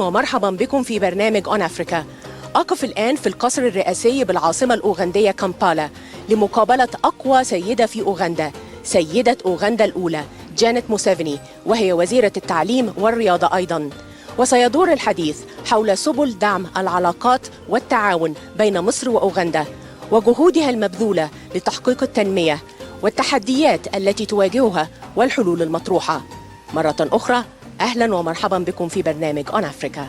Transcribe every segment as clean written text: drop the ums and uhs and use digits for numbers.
ومرحبا بكم في برنامج On Africa. أقف الآن في القصر الرئاسي بالعاصمة الأوغندية كامبالا لمقابلة أقوى سيدة في أوغندا، سيدة أوغندا الأولى جانيت موسيفيني، وهي وزيرة التعليم والرياضة أيضا. وسيدور الحديث حول سبل دعم العلاقات والتعاون بين مصر وأوغندا وجهودها المبذولة لتحقيق التنمية والتحديات التي تواجهها والحلول المطروحة. مرة أخرى أهلا ومرحبا بكم في برنامج On Africa.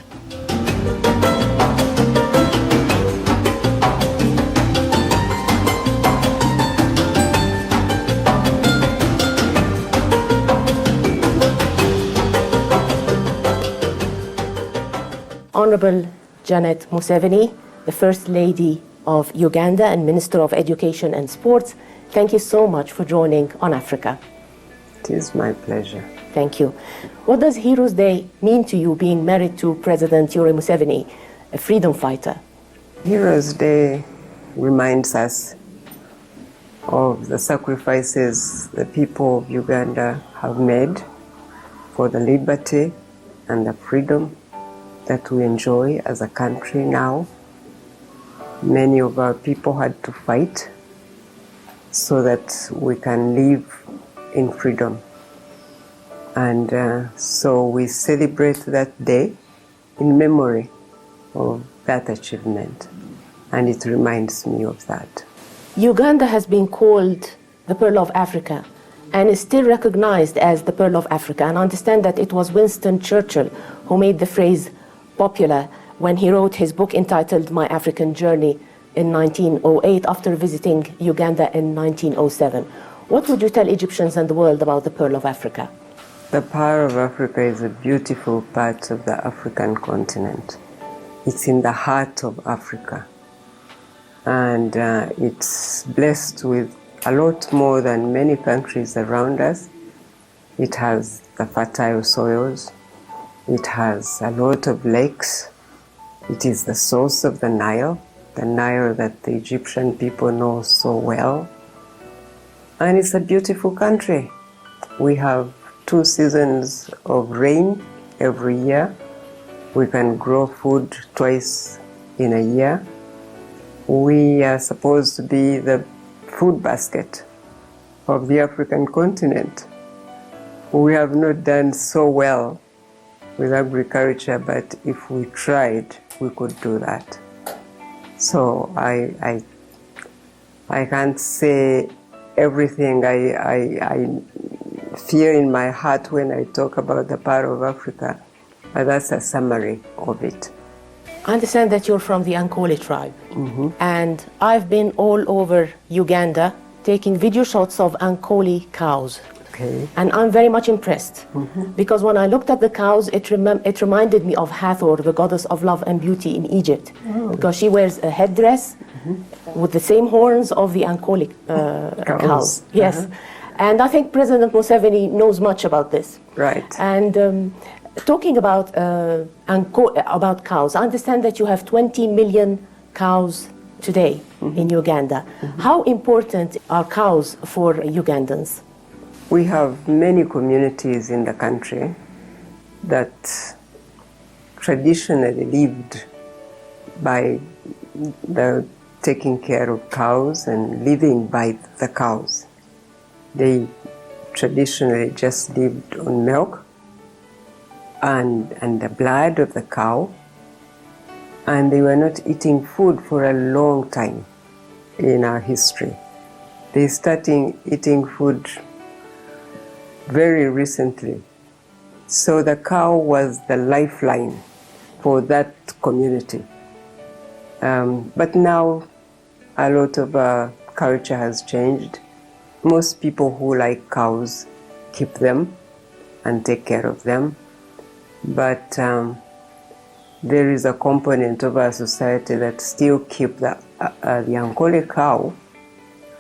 Honorable Janet Museveni, the First Lady of Uganda and Minister of Education and Sports, thank you so much for joining On Africa. It is my pleasure. Thank you. What does Heroes Day mean to you, being married to President Yoweri Museveni, a freedom fighter? Heroes Day reminds us of the sacrifices the people of Uganda have made for the liberty and the freedom that we enjoy as a country now. Many of our people had to fight so that we can live in freedom. And so we celebrate that day in memory of that achievement. And it reminds me of that. Uganda has been called the Pearl of Africa and is still recognized as the Pearl of Africa. And I understand that it was Winston Churchill who made the phrase popular when he wrote his book entitled My African Journey in 1908 after visiting Uganda in 1907. What would you tell Egyptians and the world about the Pearl of Africa? The Pearl of Africa is a beautiful part of the African continent. It's in the heart of Africa. And it's blessed with a lot more than many countries around us. It has the fertile soils. It has a lot of lakes. It is the source of the Nile that the Egyptian people know so well. And it's a beautiful country. We have 2 seasons of rain every year. We can grow food twice in a year. We are supposed to be the food basket of the African continent. We have not done so well with agriculture, but if we tried, we could do that. So I can't say everything I fear in my heart when I talk about the Pearl of Africa, but that's a summary of it. I understand that you're from the Ankole tribe, and I've been all over Uganda taking video shots of Ankole cows. Okay. And I'm very much impressed because when I looked at the cows, it reminded me of Hathor, the goddess of love and beauty in Egypt, because she wears a headdress with the same horns of the Ankole cows. Yes. And I think President Museveni knows much about this. Right. And talking about cows, I understand that you have 20 million cows today in Uganda. How important are cows for Ugandans? We have many communities in the country that traditionally lived by the taking care of cows and living by the cows. They traditionally just lived on milk and the blood of the cow, and they were not eating food for a long time in our history. They started eating food very recently, So the cow was the lifeline for that community. But now a lot of culture has changed. Most people who like cows keep them and take care of them. But there is a component of our society that still keep the Ankole cow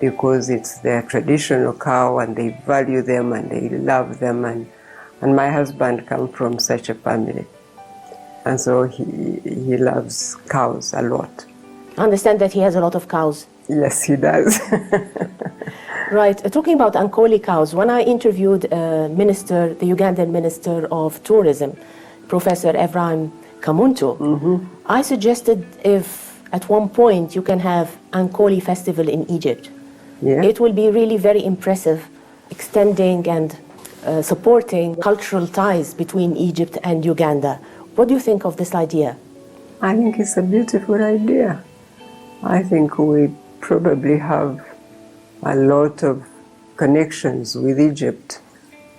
because it's their traditional cow and they value them and they love them. And my husband comes from such a family. And so he loves cows a lot. I understand that he has a lot of cows. Yes, he does. Right. Talking about Ankole cows, when I interviewed the Ugandan Minister of Tourism, Professor Ephraim Kamuntu, I suggested if at one point you can have Ankole Festival in Egypt. Yeah. It will be really very impressive, extending and supporting cultural ties between Egypt and Uganda. What do you think of this idea? I think it's a beautiful idea. I think we probably have a lot of connections with Egypt.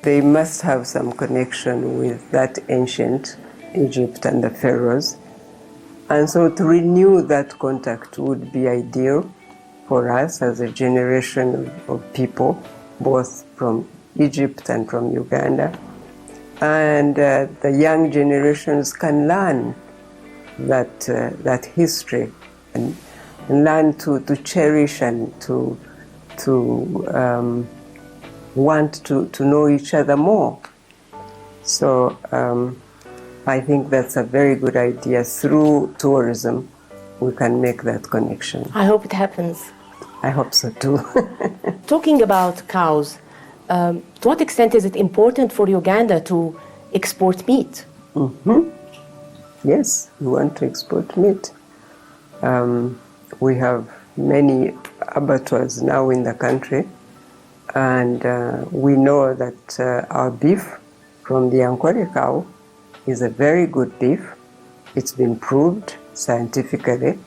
They must have some connection with that ancient Egypt and the pharaohs. And so to renew that contact would be ideal for us as a generation of people, both from Egypt and from Uganda. And the young generations can learn that history and learn to cherish and to want to know each other more. So I think that's a very good idea. Through tourism, we can make that connection. I hope it happens. I hope so too. Talking about cows, to what extent is it important for Uganda to export meat? Yes, we want to export meat. We have many abattoirs now in the country, and we know that our beef from the Ankole cow is a very good beef. It's been proved scientifically,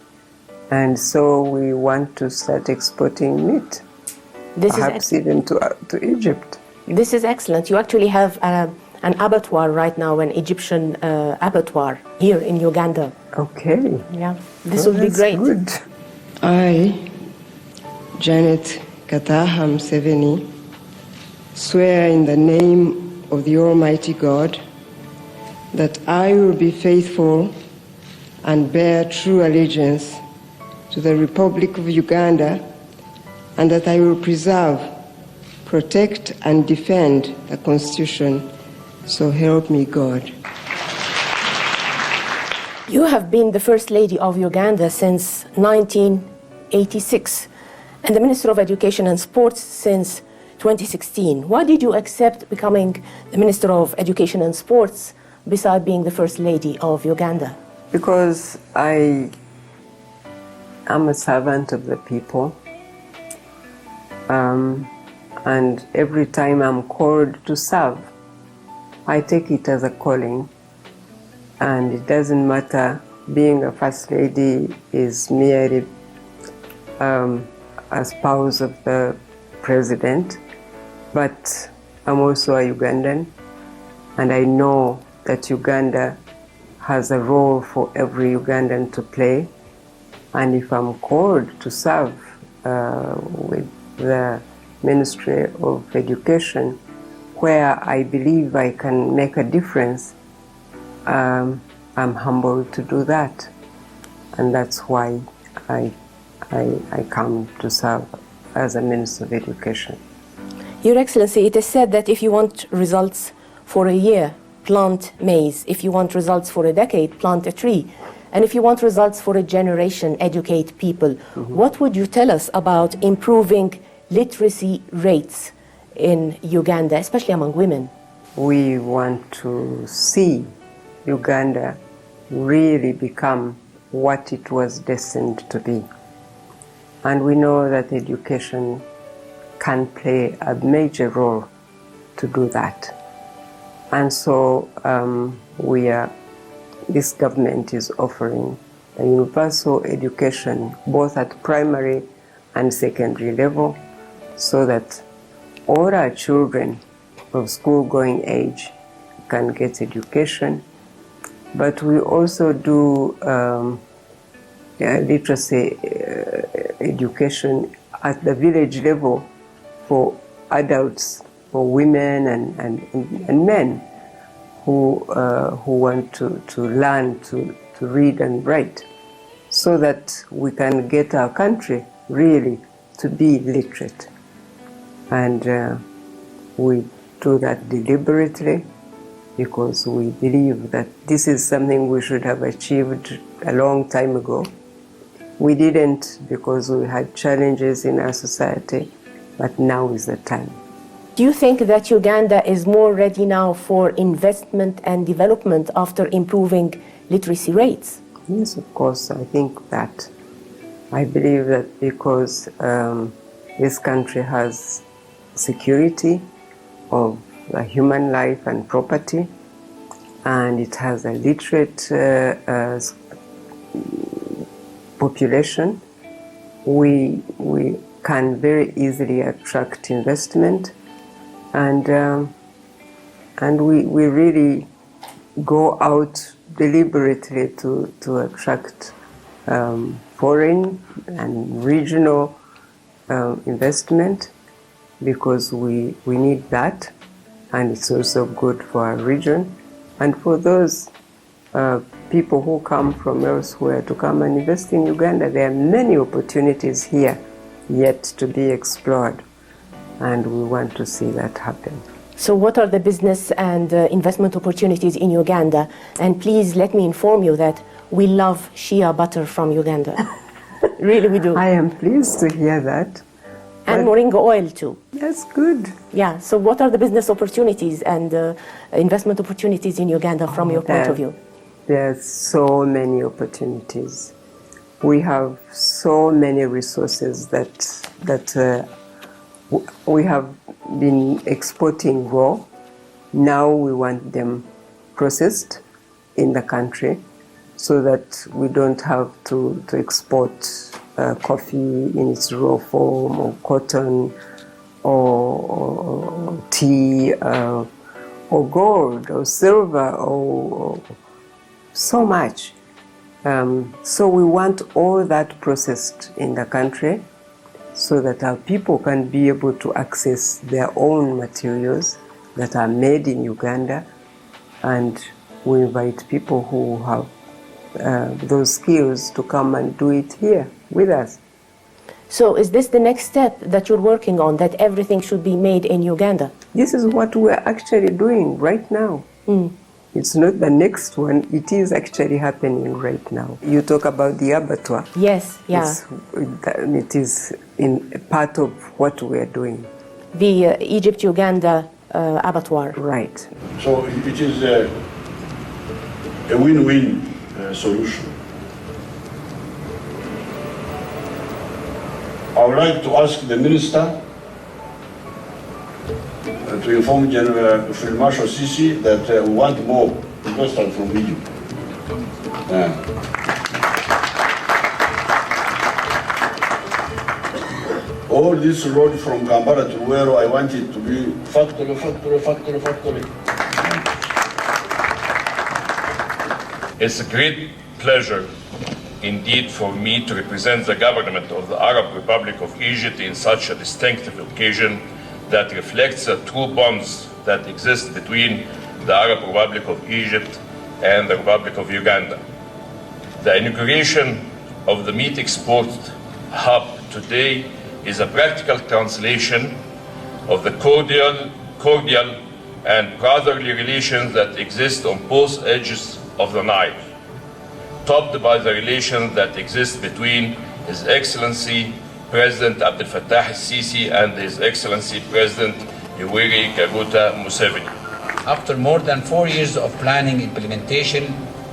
and so we want to start exporting meat, perhaps even to Egypt. This is excellent. You actually have an abattoir right now, an Egyptian abattoir here in Uganda. Okay. Yeah, this would be great. Good. I, Janet Kataha Museveni, swear in the name of the Almighty God that I will be faithful and bear true allegiance to the Republic of Uganda, and that I will preserve, protect, and defend the Constitution. So help me God. You have been the First Lady of Uganda since 1986 and the Minister of Education and Sports since 2016. Why did you accept becoming the Minister of Education and Sports beside being the First Lady of Uganda? Because I am a servant of the people, and every time I'm called to serve, I take it as a calling, and it doesn't matter. Being a First Lady is merely a spouse of the President, but I'm also a Ugandan, and I know that Uganda has a role for every Ugandan to play, and if I'm called to serve with the Ministry of Education, where I believe I can make a difference, I'm humbled to do that. And that's why I come to serve as a Minister of Education. Your Excellency, it is said that if you want results for a year, plant maize. If you want results for a decade, plant a tree. And if you want results for a generation, educate people. What would you tell us about improving literacy rates in Uganda, especially among women? We want to see Uganda really become what it was destined to be. And we know that education can play a major role to do that. And so this government is offering a universal education both at primary and secondary level, so that all our children of school-going age can get education. But we also do literacy education at the village level for adults, for women and men who want to learn to read and write, so that we can get our country really to be literate. And we do that deliberately because we believe that this is something we should have achieved a long time ago. We didn't because we had challenges in our society, but now is the time. Do you think that Uganda is more ready now for investment and development after improving literacy rates? Yes, of course, I think that. I believe that because this country has security of human life and property, and it has a literate population, we can very easily attract investment, and we really go out deliberately to attract foreign and regional investment, because we need that, and it's also good for our region and for those people who come from elsewhere to come and invest in Uganda. There are many opportunities here yet to be explored, and we want to see that happen. So what are the business and investment opportunities in Uganda? And please let me inform you that we love shea butter from Uganda. Really, we do. I am pleased to hear that. And moringa oil too. That's good. Yeah, so what are the business opportunities and investment opportunities in Uganda from your point of view? There are so many opportunities. We have so many resources that we have been exporting raw. Now we want them processed in the country so that we don't have to export coffee in its raw form, or cotton, or tea, or gold, or silver, or so much. So we want all that processed in the country so that our people can be able to access their own materials that are made in Uganda, and we invite people who have those skills to come and do it here with us. So is this the next step that you're working on, that everything should be made in Uganda? This is what we're actually doing right now. It's not the next one, it is actually happening right now. You talk about the abattoir. Yes, yeah. It is in part of what we're doing. The Egypt-Uganda abattoir. Right. So it is a win-win solution. I would like to ask the Minister to inform Field Marshal Sisi that we want more investment from Egypt. All this road from Gambara to Wero, I want it to be factory. It's a great pleasure indeed for me to represent the government of the Arab Republic of Egypt in such a distinctive occasion that reflects the true bonds that exist between the Arab Republic of Egypt and the Republic of Uganda. The inauguration of the meat export hub today is a practical translation of the cordial and brotherly relations that exist on both edges of the Nile, topped by the relations that exist between His Excellency President Abdel Fattah al-Sisi and His Excellency President Yoweri Kaguta Museveni. After more than 4 years of planning, implementation,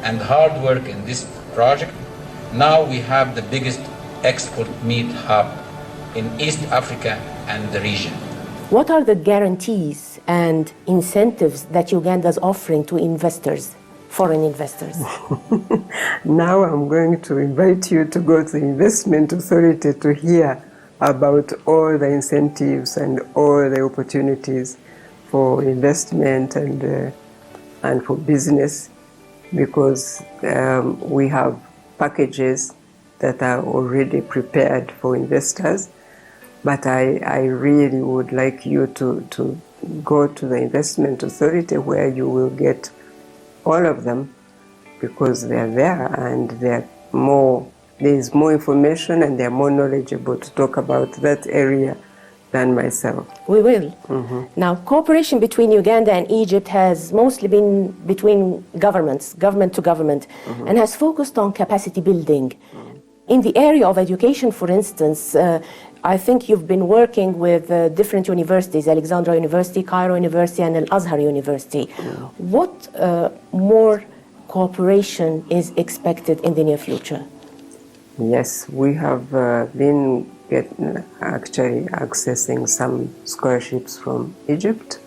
and hard work in this project, now we have the biggest export meat hub in East Africa and the region. What are the guarantees and incentives that Uganda is offering to investors, foreign investors? Now I'm going to invite you to go to the Investment Authority to hear about all the incentives and all the opportunities for investment and and for business, because we have packages that are already prepared for investors. But I really would like you to go to the investment authority where you will get all of them, because they're there and there is more information and they're more knowledgeable to talk about that area than myself. We will. Now, cooperation between Uganda and Egypt has mostly been between governments, government to government, and has focused on capacity building. In the area of education, for instance, I think you've been working with different universities, Alexandria University, Cairo University, and Al-Azhar University. What more cooperation is expected in the near future? Yes, we have been actually accessing some scholarships from Egypt,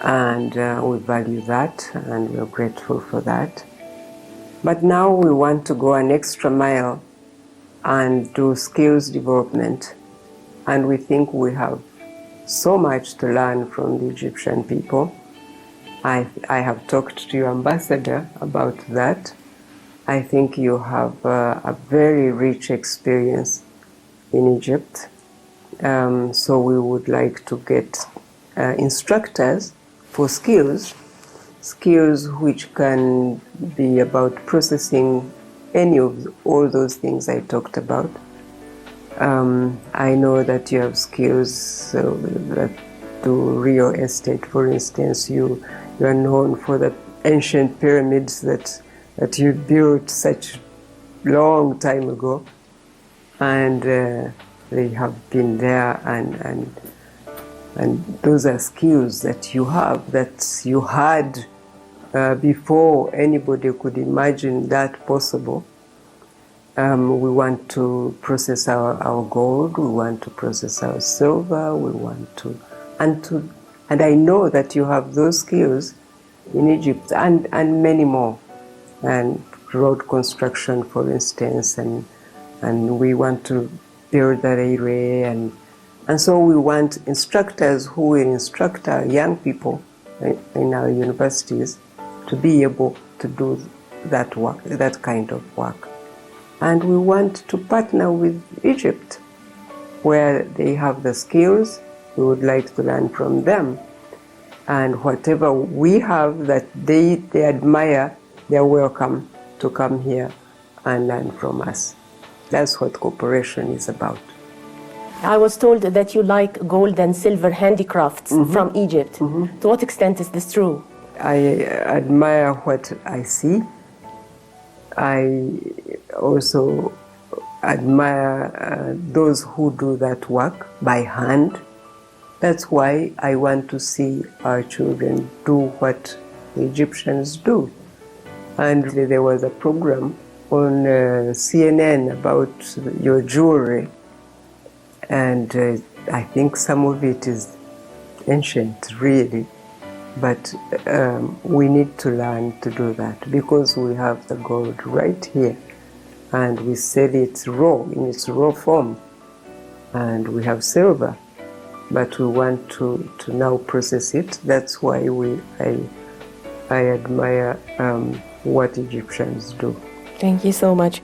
and we value that and we're grateful for that. But now we want to go an extra mile and do skills development, and we think we have so much to learn from the Egyptian people. I have talked to your ambassador about that. I think you have a very rich experience in Egypt, so we would like to get instructors for skills which can be about processing any of all those things I talked about. I know that you have skills that do real estate, for instance. You are known for the ancient pyramids that you built such long time ago, and they have been there, and those are skills that you have, that you had before anybody could imagine that possible. We want to process our gold, we want to process our silver, we want to, and I know that you have those skills in Egypt and many more, and road construction, for instance, and we want to build the railway, and so we want instructors who will instruct our young people in our universities to be able to do that work, that kind of work. And we want to partner with Egypt, where they have the skills. We would like to learn from them, and whatever we have that they admire, they're welcome to come here and learn from us. That's what cooperation is about. I was told that you like gold and silver handicrafts from Egypt. To what extent is this true? I admire what I see. I also admire those who do that work by hand. That's why I want to see our children do what the Egyptians do. And there was a program on CNN about your jewelry, and I think some of it is ancient, really. But we need to learn to do that, because we have the gold right here, and we sell it raw, in its raw form, and we have silver, but we want to now process it. That's why I admire what Egyptians do. Thank you so much.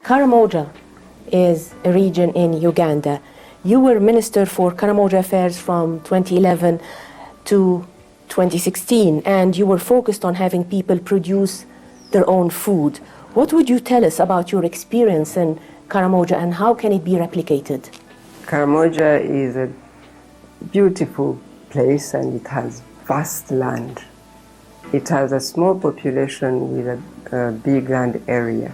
Karamoja is a region in Uganda. You were Minister for Karamoja Affairs from 2011 to 2016, and you were focused on having people produce their own food. What would you tell us about your experience in Karamoja, and how can it be replicated? Karamoja is a beautiful place, and it has vast land. It has a small population with a big land area.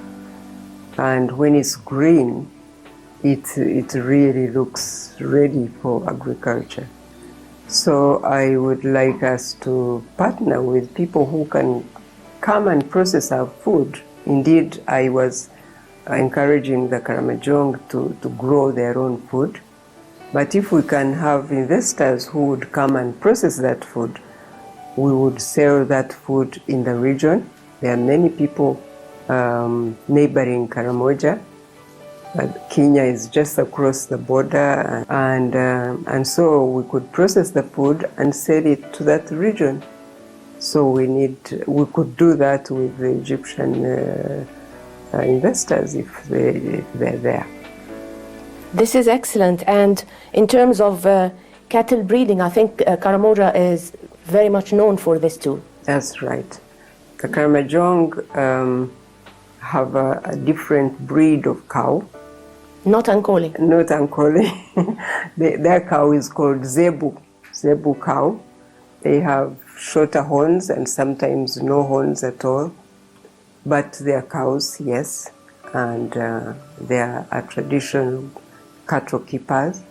And when it's green, it really looks ready for agriculture. So I would like us to partner with people who can come and process our food. Indeed, I was encouraging the Karamojong to grow their own food, But if we can have investors who would come and process that food, we would sell that food in the region. There are many people neighboring Karamoja. Kenya is just across the border, and so we could process the food and sell it to that region. So we could do that with the Egyptian investors if they're there. This is excellent. And in terms of cattle breeding, I think Karamoja is very much known for this too. That's right. The Karamojong have a different breed of cow. Not Ankole. Not Ankole. Their cow is called Zebu cow. They have shorter horns and sometimes no horns at all. But they are cows, yes. And they are a traditional cattle keepers.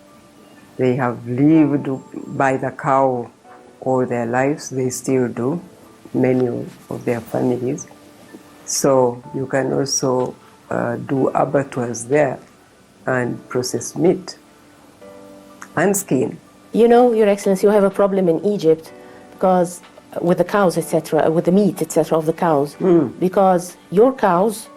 They have lived by the cow all their lives. They still do, many of their families. So you can also do abattoirs there and process meat and skin. You know, Your Excellency, you have a problem in Egypt because with the cows, etc., with the meat, etc., of the cows, because your cows,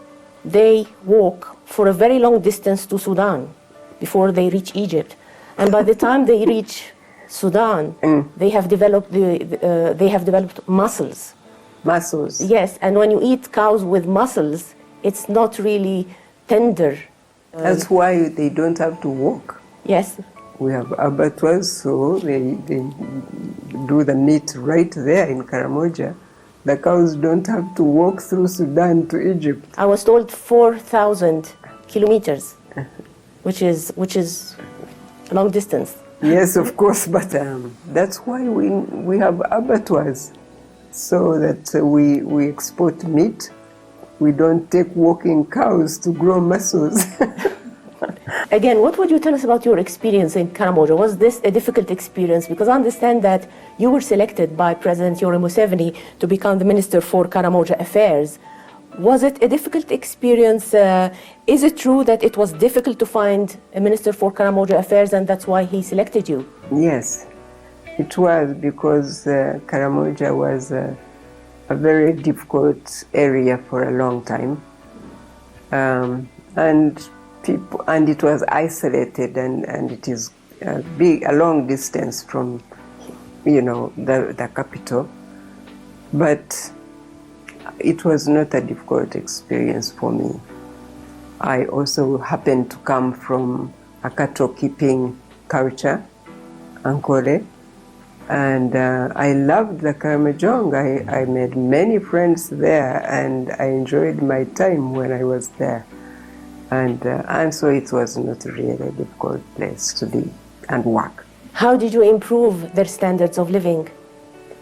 they walk for a very long distance to Sudan before they reach Egypt, and by the time they reach Sudan, they have developed muscles. Muscles. Yes, and when you eat cows with muscles, it's not really tender. That's why they don't have to walk. Yes. We have abattoirs, so they do the meat right there in Karamoja. The cows don't have to walk through Sudan to Egypt. I was told 4,000 kilometers, which is a long distance. Yes, of course, but that's why we have abattoirs, so that we export meat. We don't take walking cows to grow muscles. Again, what would you tell us about your experience in Karamoja? Was this a difficult experience? Because I understand that you were selected by President Yoweri Museveni to become the Minister for Karamoja Affairs. Was it a difficult experience? Is it true that it was difficult to find a Minister for Karamoja Affairs and that's why he selected you? Yes, it was, because Karamoja was a very difficult area for a long time. And it was isolated, and it is a long distance from, the capital. But it was not a difficult experience for me. I also happened to come from a cattle keeping culture, Ankole, and I loved the Karamojong. I made many friends there, and I enjoyed my time when I was there. And so it was not really a difficult place to live and work. How did you improve their standards of living?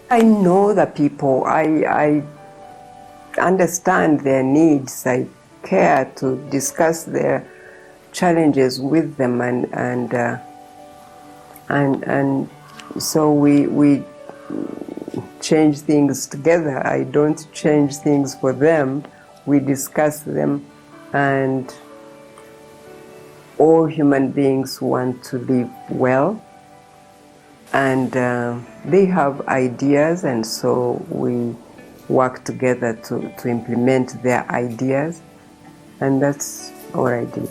I know the people. I understand their needs. I care to discuss their challenges with them, and so we change things together. I don't change things for them. We discuss them, and all human beings want to live well, and they have ideas, and so we work together to implement their ideas, and that's what I did.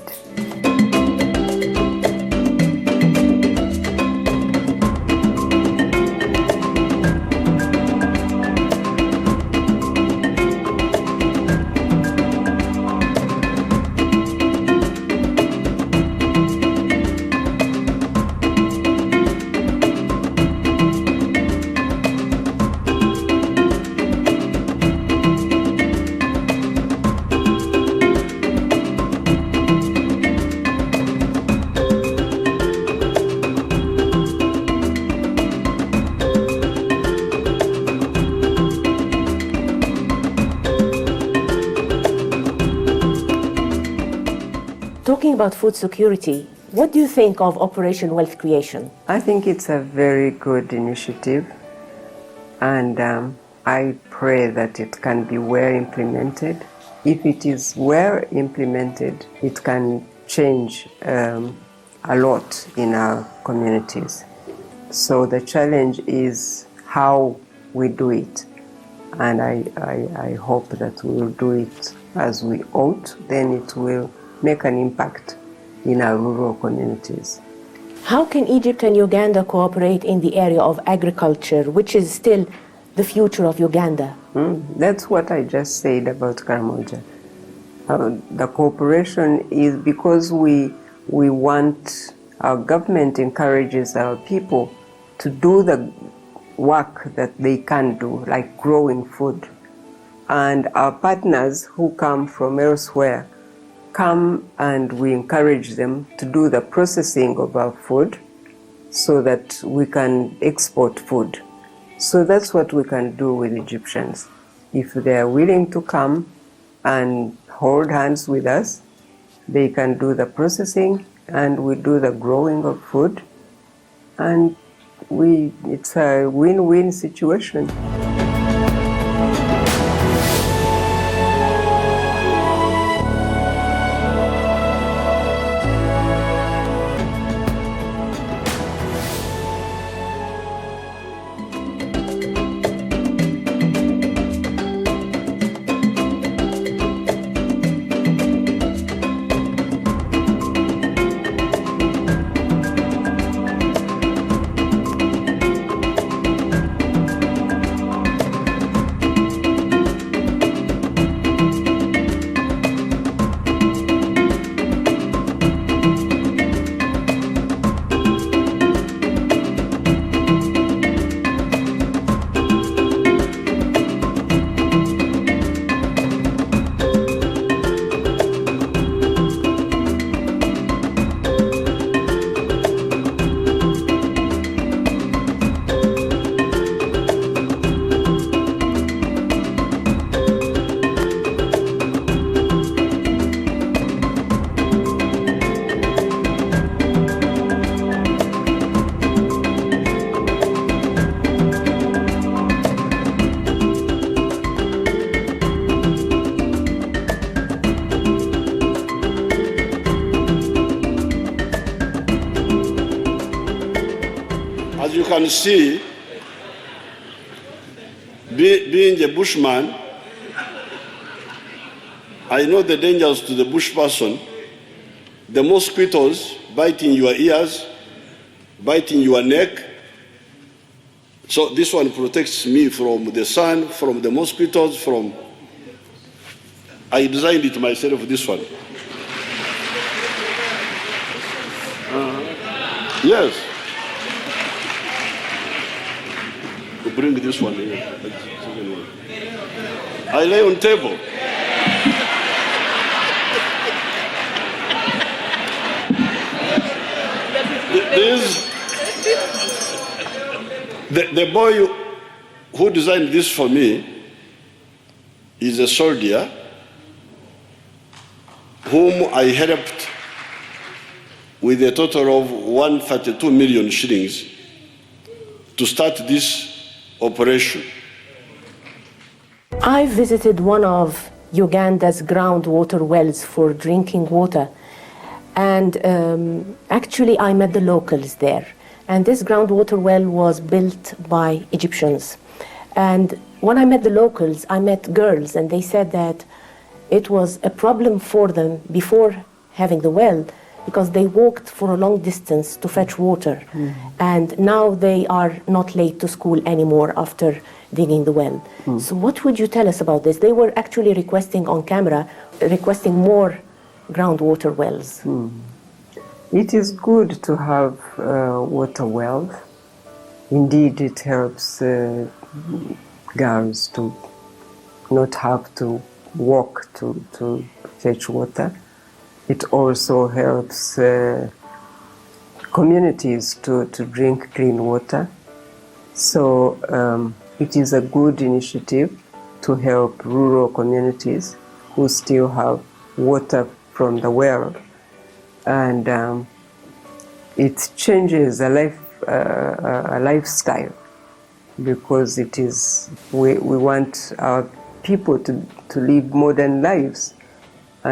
Talking about food security, what do you think of Operation Wealth Creation? I think it's a very good initiative, and I pray that it can be well implemented. If it is well implemented, it can change a lot in our communities. So the challenge is how we do it. And I hope that we will do it as we ought, then it will make an impact in our rural communities. How can Egypt and Uganda cooperate in the area of agriculture, which is still the future of Uganda? That's what I just said about Karamoja. The cooperation is because we want, our government encourages our people to do the work that they can do, like growing food. And our partners who come from elsewhere come and we encourage them to do the processing of our food so that we can export food. So that's what we can do with Egyptians. If they are willing to come and hold hands with us, they can do the processing and we do the growing of food, and it's a win-win situation. As you can see, being a bushman, I know the dangers to the bush person. The mosquitoes biting your ears, biting your neck. So this one protects me from the sun, from the mosquitoes, from... I designed it myself, this one. Yes. Bring this one here. I lay on table. The boy who designed this for me is a soldier whom I helped with a total of 132 million shillings to start this operation. I visited one of Uganda's groundwater wells for drinking water, and actually I met the locals there. And this groundwater well was built by Egyptians. And when I met the locals, I met girls, and they said that it was a problem for them before having the well, because they walked for a long distance to fetch water. And now they are not late to school anymore after digging the well. So what would you tell us about this? They were actually requesting on camera, requesting more groundwater wells. It is good to have water wells. Indeed, it helps girls to not have to walk to fetch water. It also helps communities to drink clean water. So it is a good initiative to help rural communities who still have water from the well. And it changes a lifestyle, because it is, we want our people to live modern lives.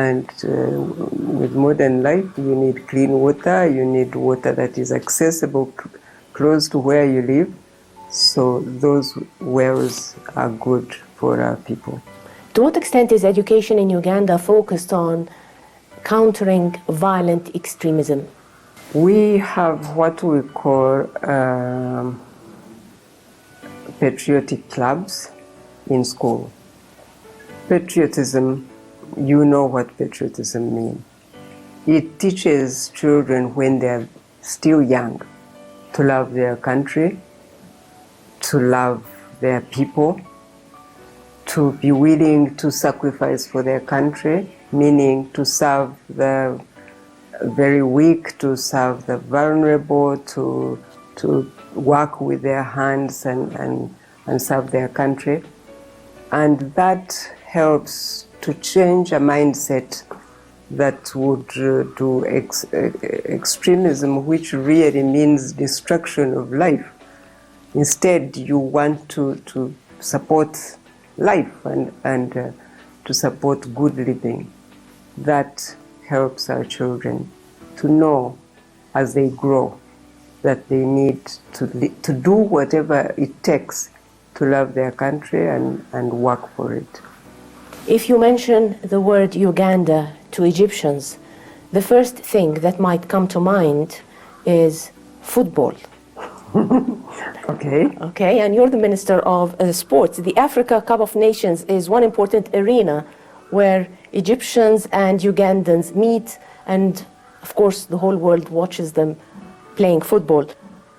And with modern life, you need clean water, you need water that is accessible close to where you live. So those wells are good for our people. To what extent is education in Uganda focused on countering violent extremism? We have what we call patriotic clubs in school. Patriotism, you know what patriotism means. It teaches children when they're still young to love their country, to love their people, to be willing to sacrifice for their country, meaning to serve the very weak, to serve the vulnerable, to work with their hands and serve their country. And that helps to change a mindset that would do extremism, which really means destruction of life. Instead, you want to support life and to support good living. That helps our children to know as they grow that they need to do whatever it takes to love their country and work for it. If you mention the word Uganda to Egyptians, the first thing that might come to mind is football. Okay, and you're the Minister of Sports. The Africa Cup of Nations is one important arena where Egyptians and Ugandans meet, and of course the whole world watches them playing football.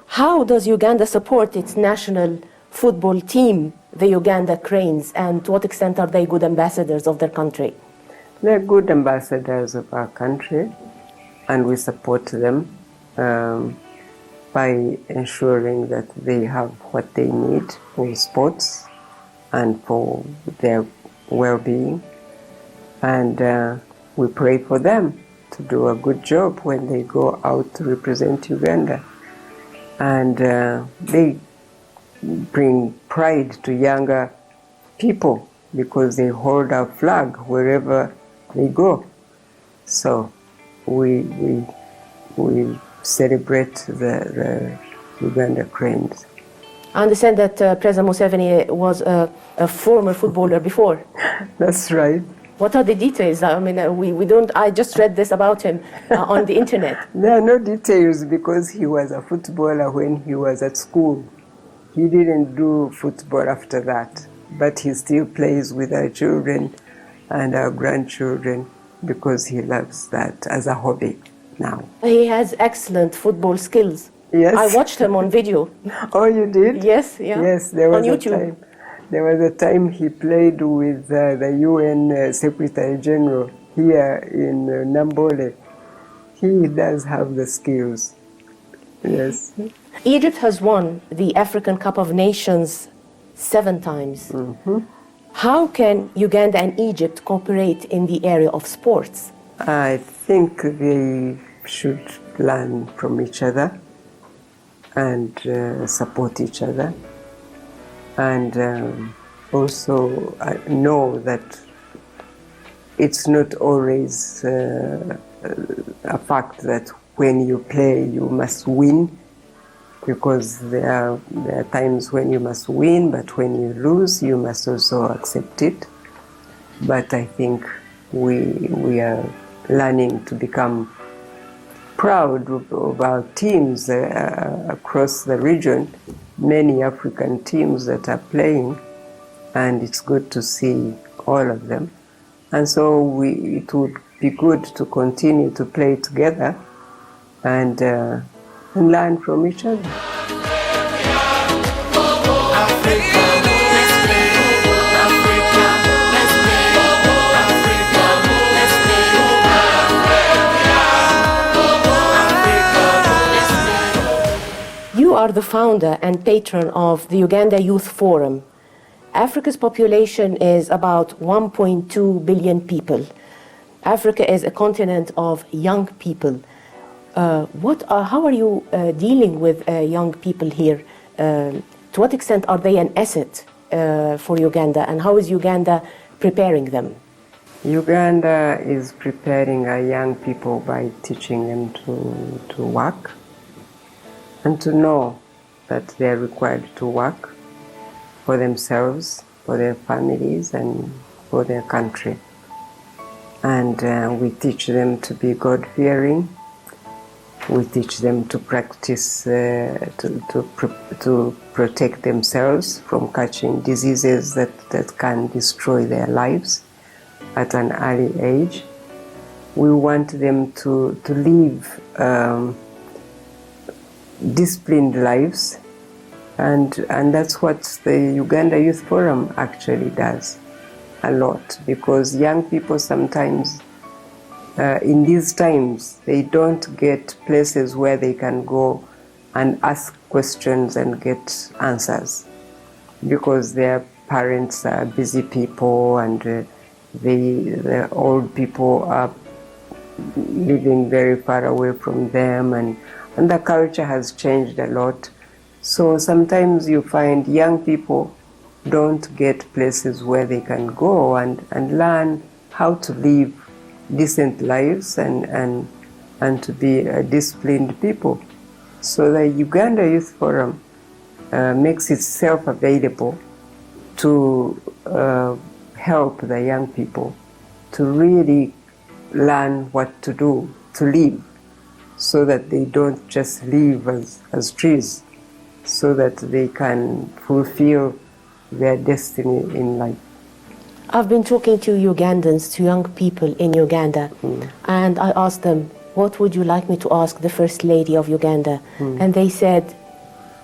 How does Uganda support its national football team, the Uganda Cranes, and to what extent are they good ambassadors of their country? They're good ambassadors of our country, and we support them by ensuring that they have what they need for sports and for their well-being. And we pray for them to do a good job when they go out to represent Uganda. And they bring pride to younger people because they hold our flag wherever they go. So we celebrate the Uganda Cranes. I understand that President Museveni was a former footballer before. That's right. What are the details? I mean, we don't. I just read this about him on the internet. There are no details because he was a footballer when he was at school. He didn't do football after that, but he still plays with our children and our grandchildren because he loves that as a hobby now. He has excellent football skills. Yes. I watched him on video. Oh, you did? Yes, yeah. Yes, there was on YouTube. a time. There was a time he played with the UN Secretary General here in Nambole. He does have the skills. Yes. Egypt has won the African Cup of Nations 7 times. Mm-hmm. How can Uganda and Egypt cooperate in the area of sports? I think they should learn from each other and support each other. And also know that it's not always a fact that when you play you must win, because there are times when you must win, but when you lose you must also accept it. But I think we are learning to become proud of our teams across the region, many African teams that are playing, and it's good to see all of them. And so it would be good to continue to play together and learn from each other. You are the founder and patron of the Uganda Youth Forum. Africa's population is about 1.2 billion people. Africa is a continent of young people. How are you dealing with young people here? To what extent are they an asset for Uganda, and how is Uganda preparing them? Uganda is preparing our young people by teaching them to work and to know that they are required to work for themselves, for their families, and for their country. And we teach them to be God-fearing. We teach them to practice, to protect themselves from catching diseases that can destroy their lives at an early age. We want them to live disciplined lives, and that's what the Uganda Youth Forum actually does a lot, because young people sometimes in these times they don't get places where they can go and ask questions and get answers, because their parents are busy people and the old people are living very far away from them, and the culture has changed a lot. So sometimes you find young people don't get places where they can go and learn how to live decent lives and to be disciplined people. So the Uganda Youth Forum makes itself available to help the young people to really learn what to do, to live, so that they don't just live as trees, so that they can fulfill their destiny in life. I've been talking to Ugandans, to young people in Uganda, and I asked them, what would you like me to ask the First Lady of Uganda? And they said,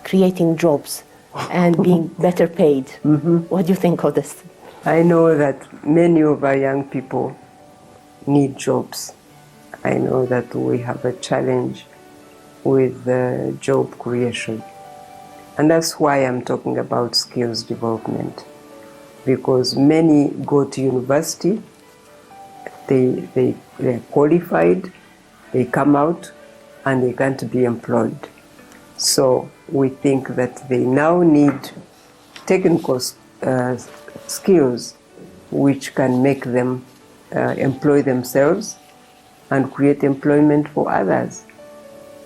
creating jobs and being better paid. What do you think of this? I know that many of our young people need jobs. I know that we have a challenge with job creation. And that's why I'm talking about skills development. Because many go to university, they're qualified, they come out, and they can't be employed. So we think that they now need technical skills which can make them employ themselves and create employment for others.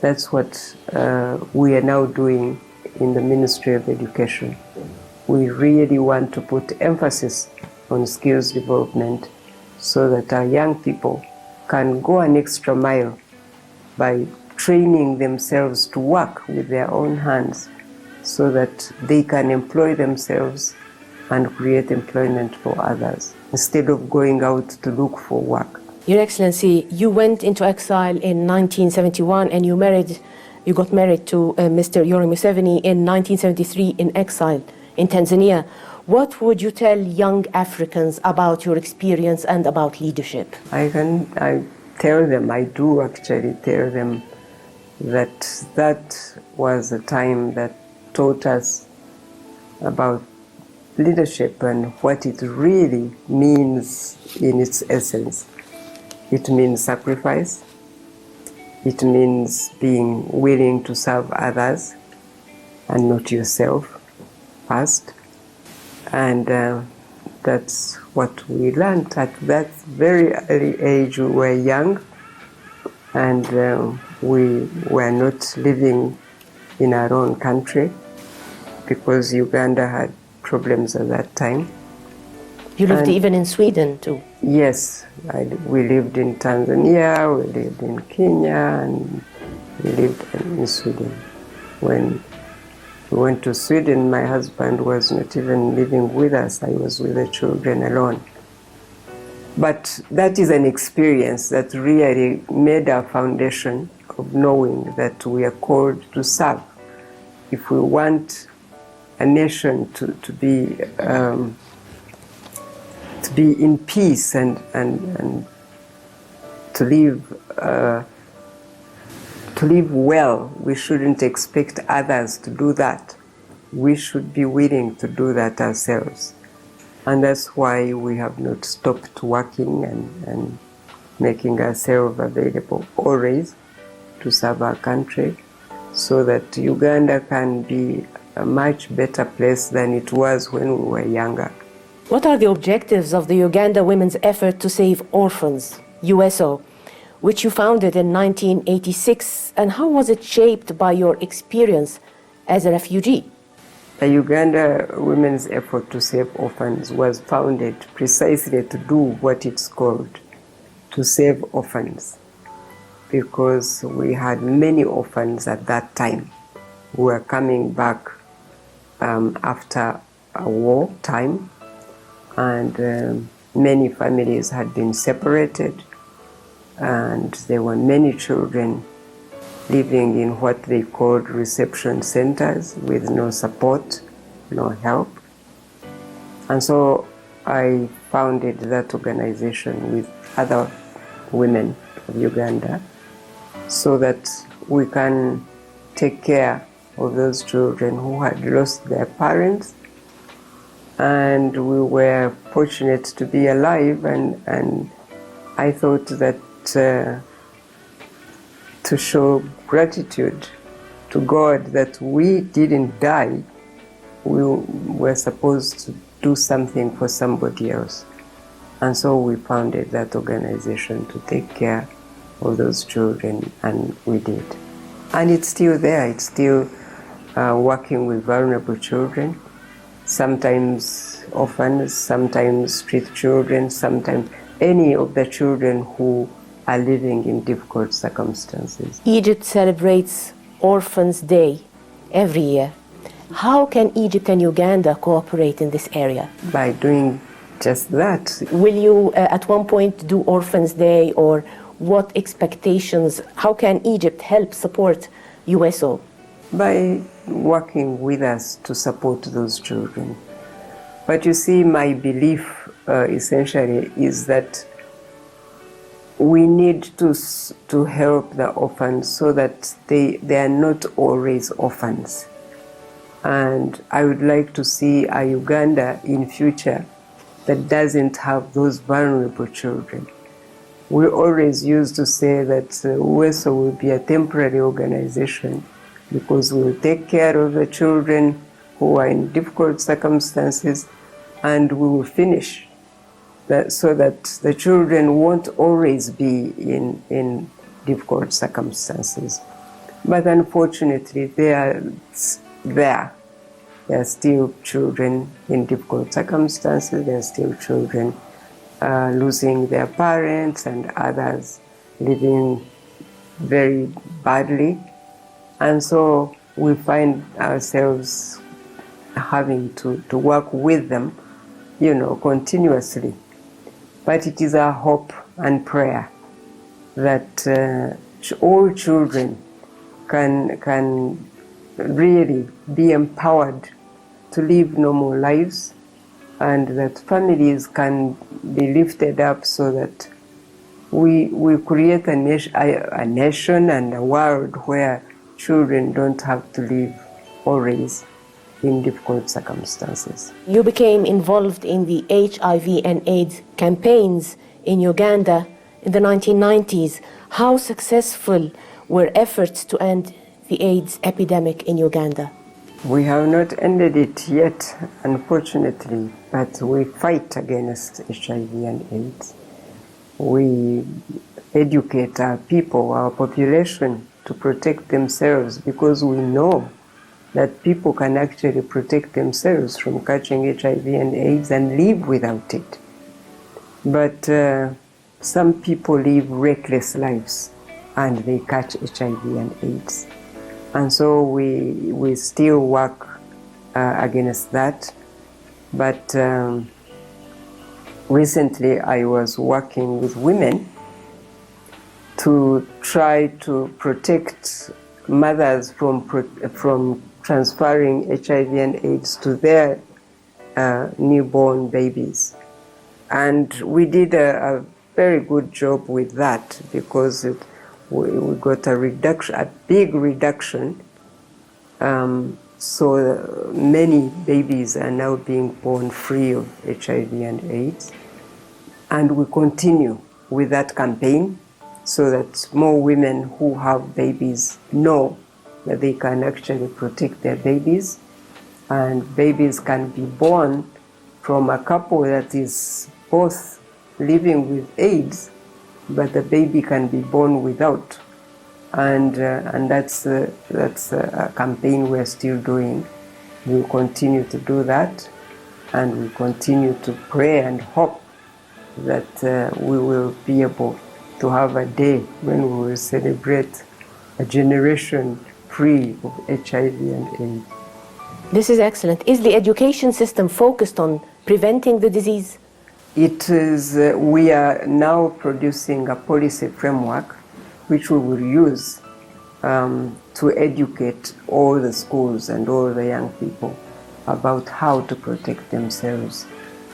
That's what we are now doing in the Ministry of Education. We really want to put emphasis on skills development so that our young people can go an extra mile by training themselves to work with their own hands so that they can employ themselves and create employment for others instead of going out to look for work. Your Excellency, you went into exile in 1971 and you got married to Mr. Yoweri Museveni in 1973 in exile in Tanzania. What would you tell young Africans about your experience and about leadership? I tell them, I do actually tell them that was a time that taught us about leadership and what it really means in its essence. It means sacrifice. It means being willing to serve others and not yourself first. And that's what we learned at that very early age. We were young and we were not living in our own country because Uganda had problems at that time. You lived even in Sweden too? Yes, we lived in Tanzania, we lived in Kenya, and we lived in Sweden. When we went to Sweden, my husband was not even living with us. I was with the children alone. But that is an experience that really made our foundation of knowing that we are called to serve. If we want a nation to be in peace and to live well, we shouldn't expect others to do that. We should be willing to do that ourselves. And that's why we have not stopped working and making ourselves available always to serve our country so that Uganda can be a much better place than it was when we were younger. What are the objectives of the Uganda Women's Effort to Save Orphans, USO, which you founded in 1986, and how was it shaped by your experience as a refugee? The Uganda Women's Effort to Save Orphans was founded precisely to do what it's called, to save orphans, because we had many orphans at that time who were coming back after a war time, and many families had been separated, and there were many children living in what they called reception centers with no support, no help. And so I founded that organization with other women of Uganda so that we can take care of those children who had lost their parents, and we were fortunate to be alive, and I thought that to show gratitude to God that we didn't die, we were supposed to do something for somebody else. And so we founded that organization to take care of those children, and we did. And it's still there, it's still working with vulnerable children, sometimes orphans, sometimes street children, sometimes any of the children who are living in difficult circumstances. Egypt celebrates Orphans' Day every year. How can Egypt and Uganda cooperate in this area? By doing just that. Will you at one point do Orphans' Day, or what expectations, how can Egypt help support USO? By working with us to support those children. But you see, my belief essentially is that we need to help the orphans so that they are not always orphans. And I would like to see a Uganda in future that doesn't have those vulnerable children. We always used to say that USO will be a temporary organization because we will take care of the children who are in difficult circumstances, and we will finish that so that the children won't always be in difficult circumstances. But unfortunately, there are still children in difficult circumstances. There are still children losing their parents, and others living very badly. And so we find ourselves having to work with them, continuously. But it is our hope and prayer that all children can really be empowered to live normal lives, and that families can be lifted up so that we create a nation and a world where children don't have to live always in difficult circumstances. You became involved in the HIV and AIDS campaigns in Uganda in the 1990s. How successful were efforts to end the AIDS epidemic in Uganda? We have not ended it yet, unfortunately, but we fight against HIV and AIDS. We educate our people, our population, to protect themselves, because we know that people can actually protect themselves from catching HIV and AIDS and live without it. But some people live reckless lives and they catch HIV and AIDS. And so we still work against that. But recently I was working with women to try to protect mothers from transferring HIV and AIDS to their newborn babies. And we did a very good job with that, because we got a big reduction. So many babies are now being born free of HIV and AIDS. And we continue with that campaign so that more women who have babies know that they can actually protect their babies, and babies can be born from a couple that is both living with AIDS, but the baby can be born without. And that's a campaign we're still doing. We'll continue to do that, and we'll continue to pray and hope that we will be able to have a day when we will celebrate a generation free of HIV and AIDS. This is excellent. Is the education system focused on preventing the disease? It is, we are now producing a policy framework which we will use to educate all the schools and all the young people about how to protect themselves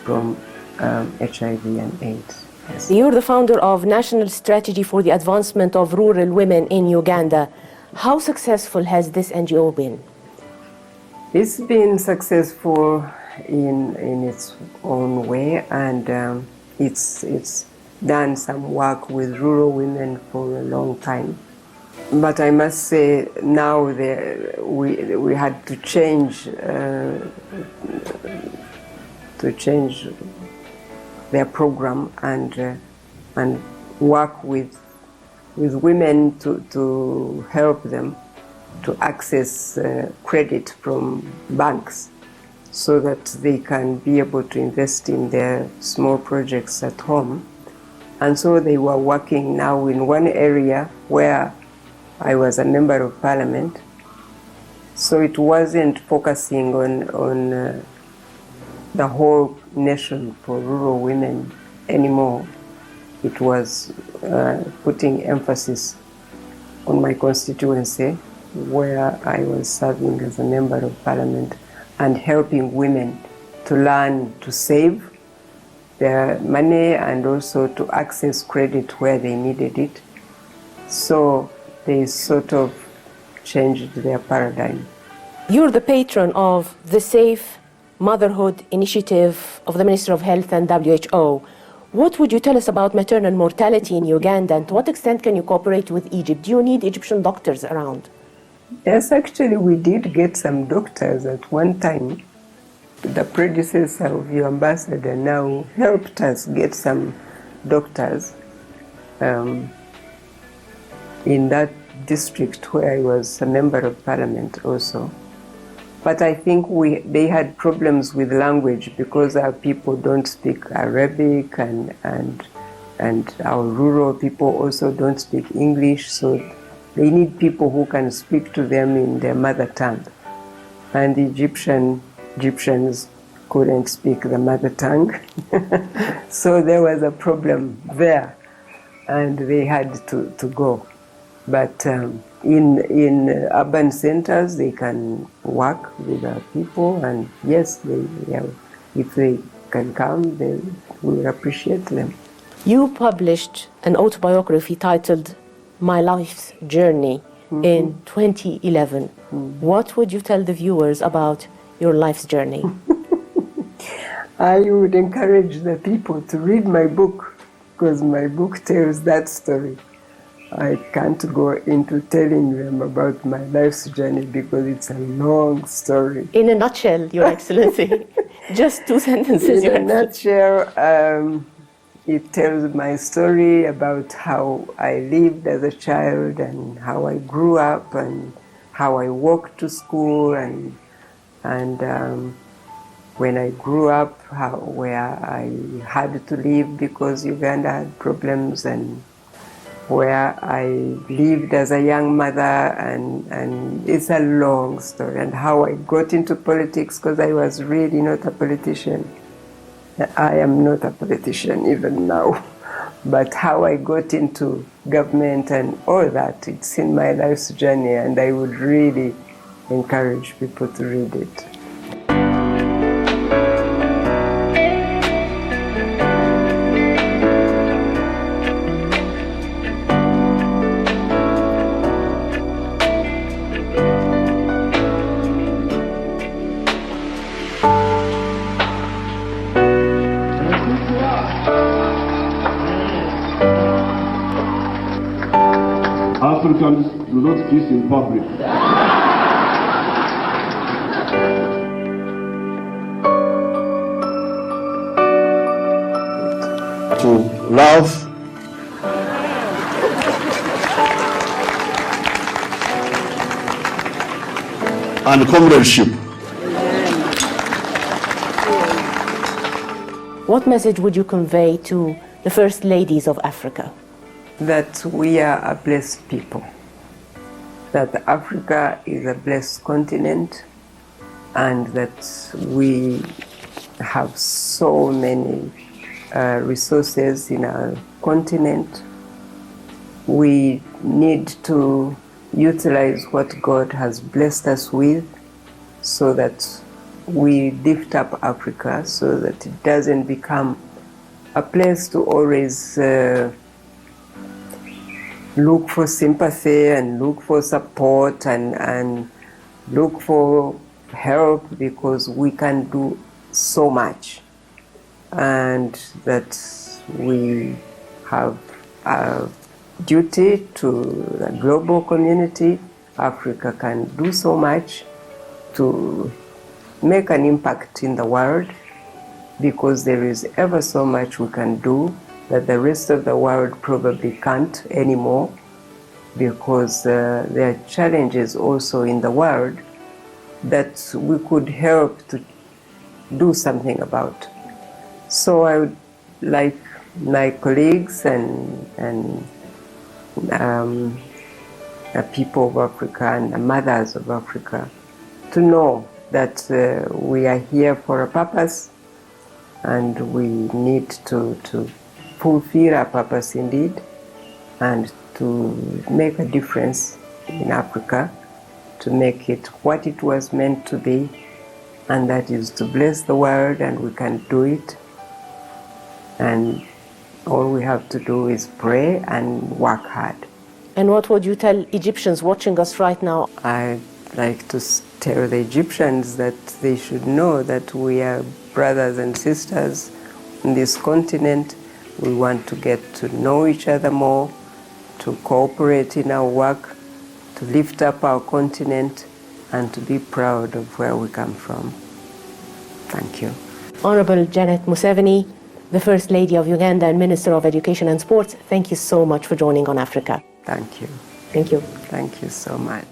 from HIV and AIDS. Yes. You're the founder of National Strategy for the Advancement of Rural Women in Uganda. How successful has this NGO been? It's been successful in its own way, and it's done some work with rural women for a long time. But I must say now we had to change their program and work with women to help them to access credit from banks so that they can be able to invest in their small projects at home. And so they were working now in one area where I was a member of parliament. So it wasn't focusing on the whole nation for rural women anymore. It was putting emphasis on my constituency, where I was serving as a member of parliament and helping women to learn to save their money and also to access credit where they needed it. So they sort of changed their paradigm. You're the patron of the Safe Motherhood Initiative of the Ministry of Health and WHO. What would you tell us about maternal mortality in Uganda, and to what extent can you cooperate with Egypt? Do you need Egyptian doctors around? Yes, actually we did get some doctors at one time. The predecessor of your ambassador now helped us get some doctors in that district where I was a member of parliament also. But I think they had problems with language because our people don't speak Arabic and our rural people also don't speak English, so they need people who can speak to them in their mother tongue. And the Egyptians couldn't speak the mother tongue. So there was a problem there, and they had to go. But in urban centers, they can work with our people, and yes, if they can come, then we will appreciate them. You published an autobiography titled My Life's Journey in 2011. What would you tell the viewers about your life's journey? I would encourage the people to read my book, because my book tells that story. I can't go into telling them about my life's journey because it's a long story. In a nutshell, Your Excellency. Just 2 sentences. In a nutshell, it tells my story about how I lived as a child and how I grew up and how I walked to school and when I grew up, where I had to leave because Uganda had problems, and where I lived as a young mother, and it's a long story, and how I got into politics because I was really not a politician. I am not a politician even now, but how I got into government and all that, it's in my life's journey, and I would really encourage people to read it. Africans do not kiss in public. love, and comradeship. What message would you convey to the First Ladies of Africa? That we are a blessed people, that Africa is a blessed continent, and that we have so many resources in our continent. We need to utilize what God has blessed us with so that we lift up Africa, so that it doesn't become a place to always look for sympathy and look for support and look for help, because we can do so much, and that we have a duty to the global community. Africa can do so much to make an impact in the world, because there is ever so much we can do that the rest of the world probably can't anymore, because there are challenges also in the world that we could help to do something about. So I would like my colleagues and the people of Africa and the mothers of Africa to know that we are here for a purpose, and we need to fulfill our purpose indeed, and to make a difference in Africa, to make it what it was meant to be, and that is to bless the world, and we can do it. And all we have to do is pray and work hard. And what would you tell Egyptians watching us right now? I'd like to tell the Egyptians that they should know that we are brothers and sisters in this continent. We want to get to know each other more, to cooperate in our work, to lift up our continent, and to be proud of where we come from. Thank you. Honorable Janet Museveni, the First Lady of Uganda and Minister of Education and Sports, thank you so much for joining On Africa. Thank you. Thank you. Thank you so much.